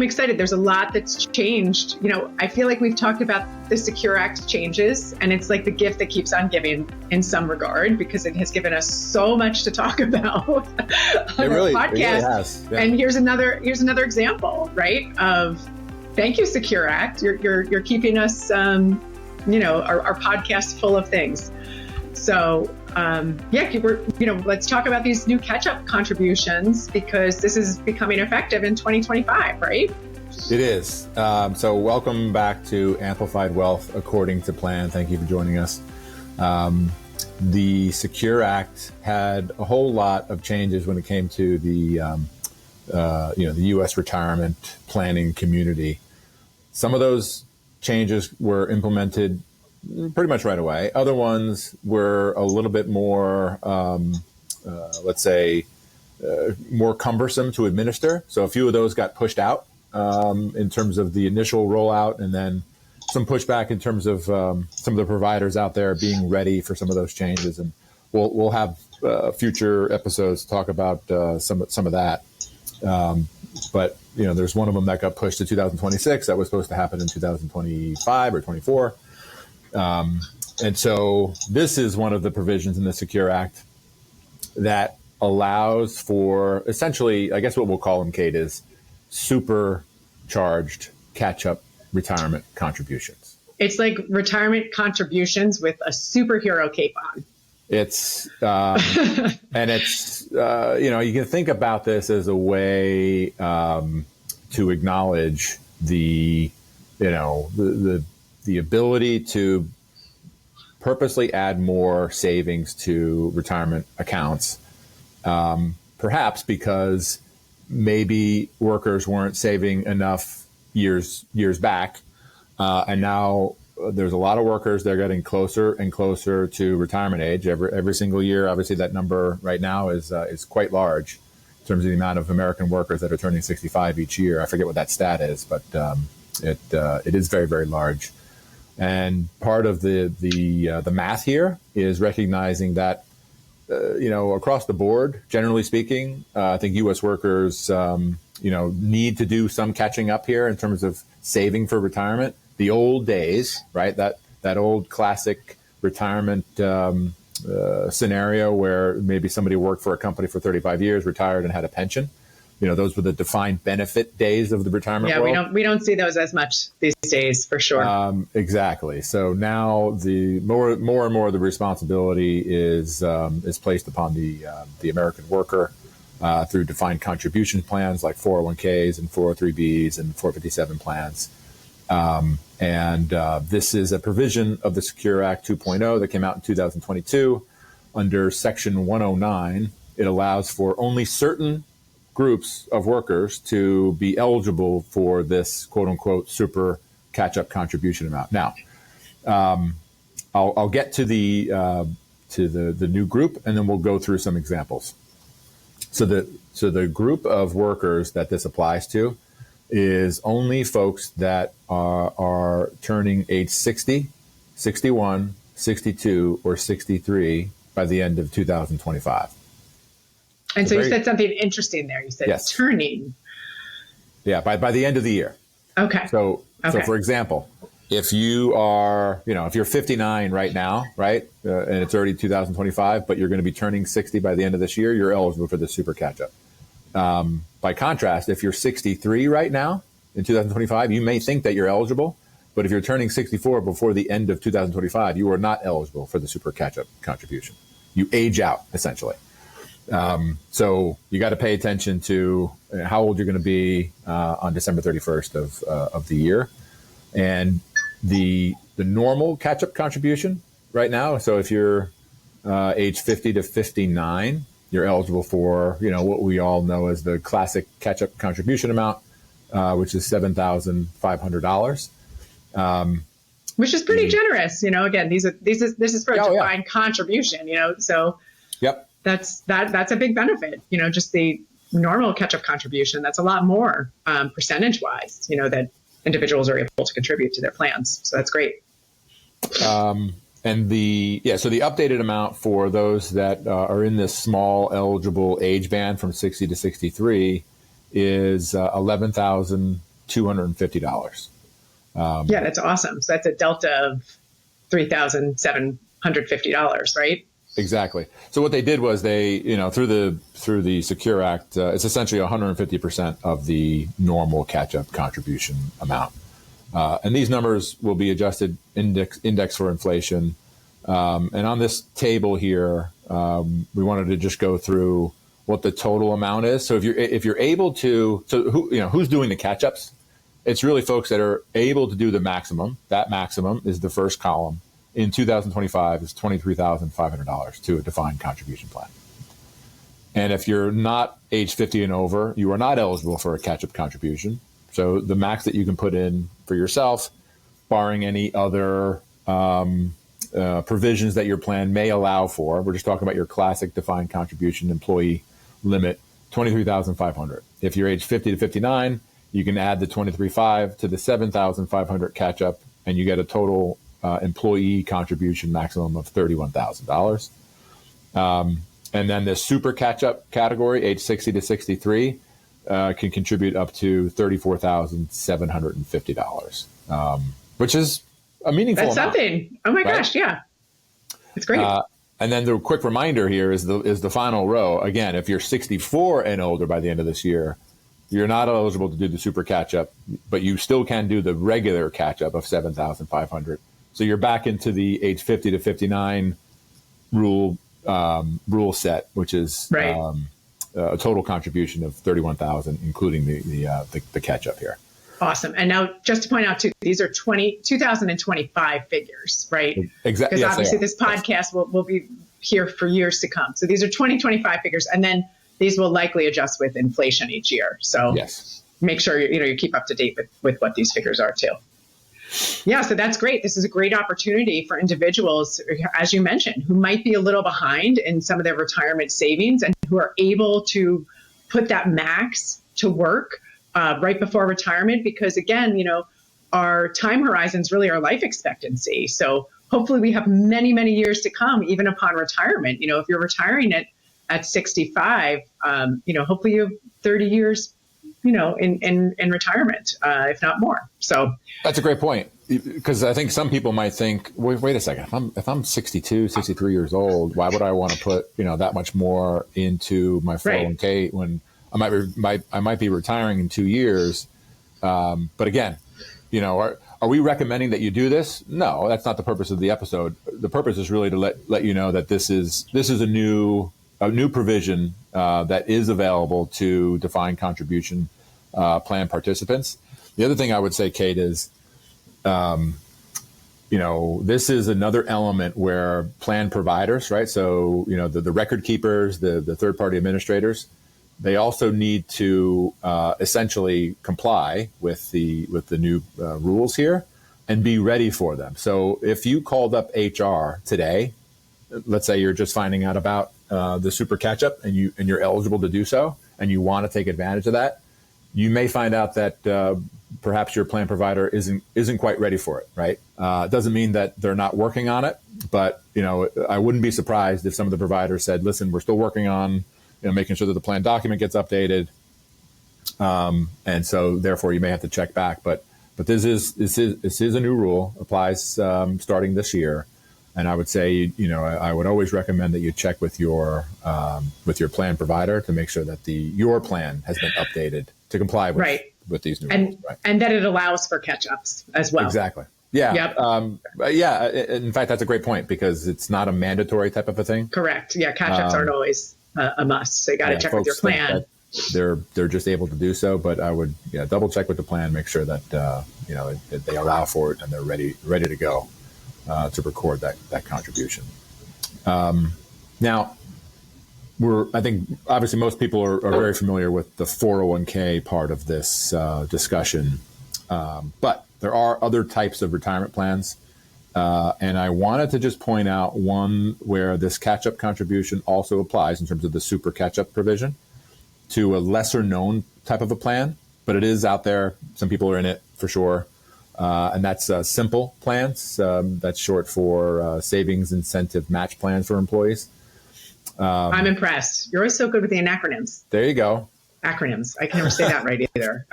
I'm excited. There's a lot that's changed. I feel like we've talked about the Secure Act changes, and it's like the gift that keeps on giving in some regard, because it has given us so much to talk about on the podcast. It really has. Yeah. And here's another example, right? Of thank you, Secure Act. You're keeping us, our podcast full of things. So let's talk about these new catch-up contributions, because this is becoming effective in 2025, right? It is. So welcome back to Amplified Wealth According to Plan. Thank you for joining us. The Secure Act had a whole lot of changes when it came to the U.S. retirement planning community. Some of those changes were implemented pretty much right away. Other ones were a little bit more, more cumbersome to administer. So a few of those got pushed out in terms of the initial rollout, and then some pushback in terms of some of the providers out there being ready for some of those changes. And we'll have future episodes to talk about some of that. But there's one of them that got pushed to 2026 that was supposed to happen in 2025 or 24. And so this is one of the provisions in the Secure Act that allows for essentially, I guess what we'll call them, Kate, is supercharged catch-up retirement contributions. It's like retirement contributions with a superhero cape on. It's, and it's, you can think about this as a way to acknowledge the ability to purposely add more savings to retirement accounts, perhaps because maybe workers weren't saving enough years back, and now there's a lot of workers that are getting closer and closer to retirement age every single year. Obviously, that number right now is quite large in terms of the amount of American workers that are turning 65 each year. I forget what that stat is, but it is very, very large. And part of the math here is recognizing that, across the board, generally speaking, I think U.S. workers, need to do some catching up here in terms of saving for retirement. The old days, right? That old classic retirement scenario where maybe somebody worked for a company for 35 years, retired, and had a pension. Those were the defined benefit days of the retirement world. Yeah, we don't see those as much these days, for sure. Exactly. So now the more and more of the responsibility is placed upon the American worker through defined contribution plans like 401ks and 403bs and 457 plans. This is a provision of the Secure Act 2.0 that came out in 2022. Under Section 109, it allows for only certain groups of workers to be eligible for this quote unquote super catch-up contribution amount. Now, I'll get to the new group, and then we'll go through some examples. So the group of workers that this applies to is only folks that are turning age 60, 61, 62, or 63 by the end of 2025. And so you said something interesting there. You said yes. Turning. Yeah, by the end of the year. Okay. So for example, if you are, if you're 59 right now, right, and it's already 2025, but you're going to be turning 60 by the end of this year, you're eligible for the super catch-up. By contrast, if you're 63 right now in 2025, you may think that you're eligible, but if you're turning 64 before the end of 2025, you are not eligible for the super catch-up contribution. You age out, essentially. So you got to pay attention to how old you're going to be on December 31st of the year. And the normal catch-up contribution right now, so if you're age 50 to 59, you're eligible for, what we all know as the classic catch-up contribution amount, which is $7,500. Which is pretty generous. Again, this is for a defined contribution, so yep. That's a big benefit, just the normal catch-up contribution. That's a lot more percentage wise, that individuals are able to contribute to their plans. So that's great. And so the updated amount for those that are in this small eligible age band from 60 to 63 is $11,500 $250. Yeah, that's awesome. So that's a delta of $3,750, right? Exactly. So what they did was they, through the Secure Act, it's essentially 150% of the normal catch-up contribution amount. And these numbers will be adjusted index for inflation. And on this table here, we wanted to just go through what the total amount is. So if you're able to, so who's doing the catch-ups? It's really folks that are able to do the maximum. That maximum is the first column. In 2025 is $23,500 to a defined contribution plan. And if you're not age 50 and over, you are not eligible for a catch-up contribution. So the max that you can put in for yourself, barring any other provisions that your plan may allow for, we're just talking about your classic defined contribution employee limit, $23,500. If you're age 50 to 59, you can add the $23,500 to the $7,500 catch-up, and you get a total employee contribution maximum of $31,000. And then the super catch-up category, age 60 to 63, can contribute up to $34,750, which is a meaningful amount. That's something. Oh my gosh, yeah. It's great. And then the quick reminder here is the final row. Again, if you're 64 and older by the end of this year, you're not eligible to do the super catch-up, but you still can do the regular catch-up of $7,500. So you're back into the age 50 to 59 rule set, which is right. A total contribution of $31,000, including the catch-up here. Awesome. And now, just to point out, too, these are 2025 figures, right? Exactly. Because obviously this podcast will be here for years to come. So these are 2025 figures, and then these will likely adjust with inflation each year. So yes, make sure you keep up to date with what these figures are too. Yeah, so that's great. This is a great opportunity for individuals, as you mentioned, who might be a little behind in some of their retirement savings and who are able to put that max to work right before retirement, because again, our time horizons really are life expectancy. So hopefully we have many, many years to come, even upon retirement. If you're retiring at 65, hopefully you have 30 years, in retirement, if not more. So that's a great point, because I think some people might think, wait a second, if I'm 62, 63 years old, why would I want to put, that much more into my 401k right. when I might be retiring in 2 years. But again, are we recommending that you do this? No, that's not the purpose of the episode. The purpose is really to let you know that this is a new provision that is available to defined contribution plan participants. The other thing I would say, Kate, is this is another element where plan providers, right? So the record keepers, the third party administrators, they also need to essentially comply with the new rules here and be ready for them. So if you called up HR today, let's say you're just finding out about the super catch-up and you're eligible to do so, and you want to take advantage of that, you may find out that perhaps your plan provider isn't quite ready for it, right? It doesn't mean that they're not working on it, but I wouldn't be surprised if some of the providers said, listen, we're still working on making sure that the plan document gets updated, and so therefore you may have to check back. But this is a new rule, applies starting this year. And I would say, I would always recommend that you check with your plan provider to make sure that your plan has been updated to comply with these new rules. Right. And that it allows for catch-ups as well. Exactly. Yeah. Yep. In fact, that's a great point, because it's not a mandatory type of a thing. Correct. Yeah. Catch-ups aren't always a must. So you got to check with your plan. They're just able to do so, but I would double check with the plan, make sure that that they allow for it and they're ready to go. To record that contribution. Now, I think obviously most people are very familiar with the 401k part of this discussion, but there are other types of retirement plans, and I wanted to just point out one where this catch-up contribution also applies in terms of the super catch-up provision to a lesser known type of a plan, but it is out there. Some people are in it for sure. And that's simple plans. That's short for savings incentive match plans for employees. I'm impressed. You're always so good with the acronyms. There you go. Acronyms. I can never say that right either.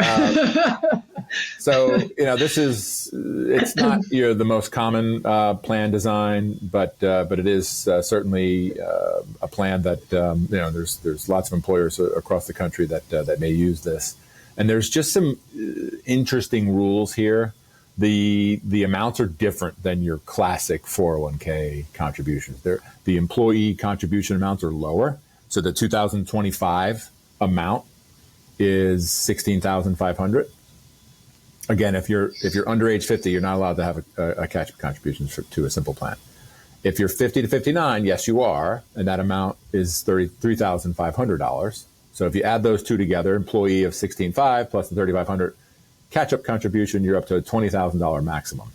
So, it's not the most common plan design, but it is certainly a plan that, there's lots of employers across the country that may use this. And there's just some interesting rules here. The amounts are different than your classic 401k contributions. The employee contribution amounts are lower. So the 2025 amount is $16,500. Again, if you're under age 50, you're not allowed to have a catch-up contribution to a simple plan. If you're 50 to 59, yes, you are, and that amount is $33,500. So if you add those two together, employee of $16,500 plus the $3,500 catch-up contribution, you're up to a $20,000 maximum.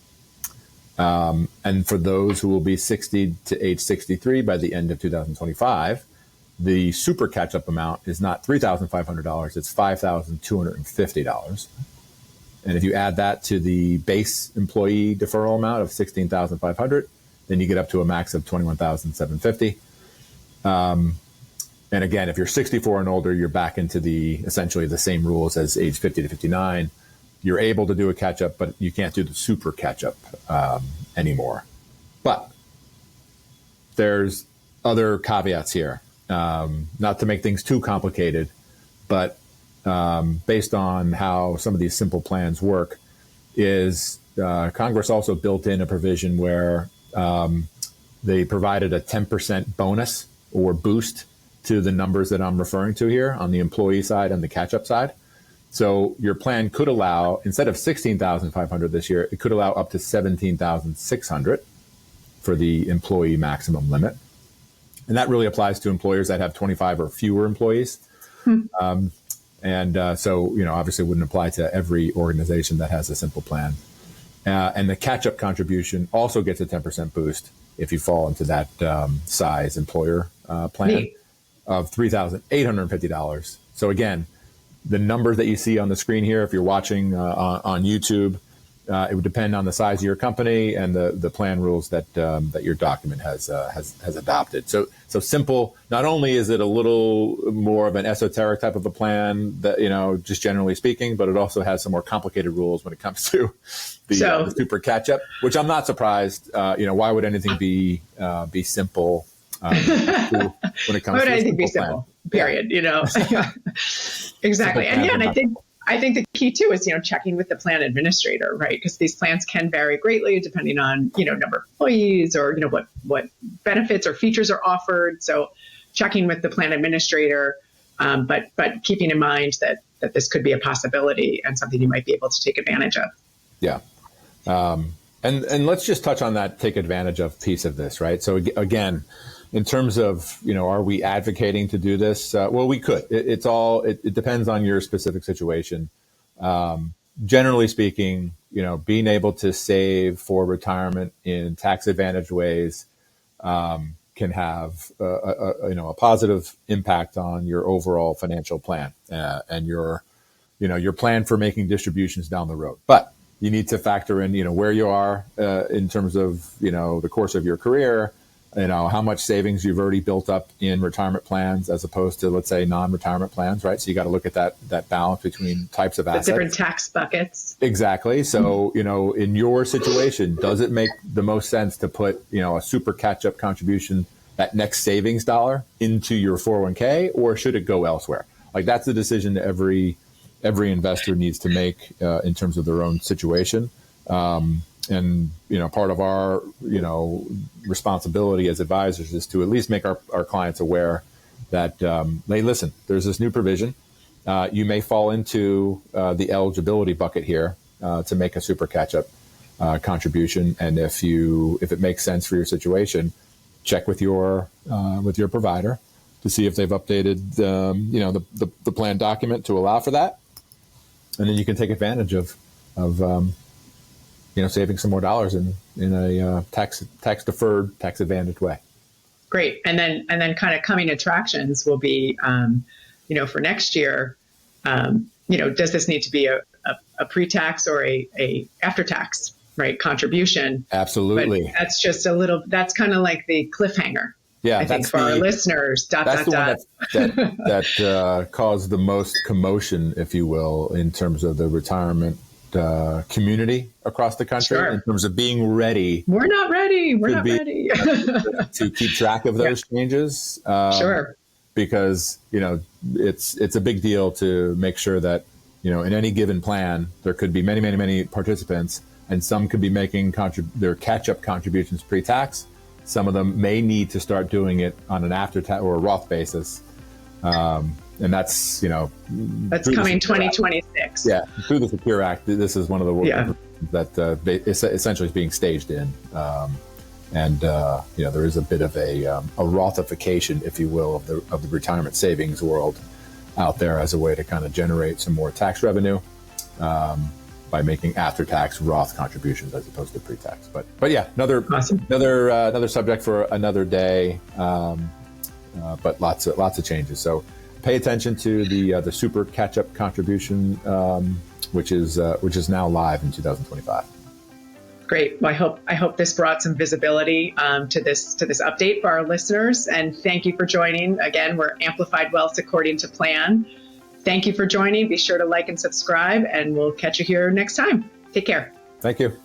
And for those who will be 60 to age 63 by the end of 2025, the super catch-up amount is not $3,500, it's $5,250. And if you add that to the base employee deferral amount of $16,500, then you get up to a max of $21,750. And again, if you're 64 and older, you're back into essentially the same rules as age 50 to 59. You're able to do a catch-up, but you can't do the super catch-up anymore. But there's other caveats here. Not to make things too complicated, but based on how some of these simple plans work, is Congress also built in a provision where they provided a 10% bonus or boost to the numbers that I'm referring to here on the employee side and the catch-up side. So your plan could allow, instead of $16,500 this year, it could allow up to $17,600 for the employee maximum limit. And that really applies to employers that have 25 or fewer employees. So, obviously wouldn't apply to every organization that has a simple plan. And the catch-up contribution also gets a 10% boost if you fall into that size employer plan of $3,850. So again, the numbers that you see on the screen here, if you're watching on YouTube, it would depend on the size of your company and the plan rules that your document has adopted. So simple. Not only is it a little more of an esoteric type of a plan that just generally speaking, but it also has some more complicated rules when it comes to the super catch up. Which I'm not surprised. Why would anything be simple when it comes to a simple plan? Period. Exactly. And I think the key too is, checking with the plan administrator, right? Because these plans can vary greatly depending on, number of employees or, what benefits or features are offered. So checking with the plan administrator, but keeping in mind that this could be a possibility and something you might be able to take advantage of. Yeah. And let's just touch on that take advantage of piece of this, right? So again, in terms of, are we advocating to do this? Well, we could. It depends on your specific situation. Generally speaking, being able to save for retirement in tax advantage ways can have a positive impact on your overall financial plan and your plan for making distributions down the road. But you need to factor in, where you are in terms of, the course of your career. How much savings you've already built up in retirement plans as opposed to, let's say, non-retirement plans, right? So you got to look at that balance between types of assets. The different tax buckets. Exactly. So, in your situation, does it make the most sense to put, a super catch-up contribution, that next savings dollar, into your 401k, or should it go elsewhere? Like, that's the decision that every investor needs to make in terms of their own situation. And, part of our, responsibility as advisors is to at least make our clients aware that, hey, listen, there's this new provision. You may fall into the eligibility bucket here to make a super catch-up contribution. And if it makes sense for your situation, check with your provider to see if they've updated, the plan document to allow for that. And then you can take advantage of saving some more dollars in a tax deferred, tax advantage way. Great. And then kind of coming attractions will be, for next year, does this need to be a pre-tax or a after-tax, right, contribution? Absolutely. But that's kind of like the cliffhanger. Yeah, I think for our listeners. That's the one that caused the most commotion, if you will, in terms of the retirement community across the country Sure. in terms of being ready. We're not ready. We're not ready. To keep track of those changes. Sure. Because, it's a big deal to make sure that, in any given plan, there could be many, many, many participants, and some could be making their catch-up contributions pre-tax. Some of them may need to start doing it on an after-tax or a Roth basis. And that's, that's coming 2026. Yeah. Through the Secure Act, this is one of the that essentially is being staged in. There is a bit of a Rothification, if you will, of the retirement savings world out there as a way to kind of generate some more tax revenue by making after-tax Roth contributions as opposed to pre-tax. But yeah, another subject for another day. But lots of changes. So pay attention to the super catch-up contribution, which is now live in 2025. Great. Well, I hope this brought some visibility to this update for our listeners. And thank you for joining. Again, we're Amplified Wealth according to plan. Thank you for joining. Be sure to like and subscribe, and we'll catch you here next time. Take care. Thank you.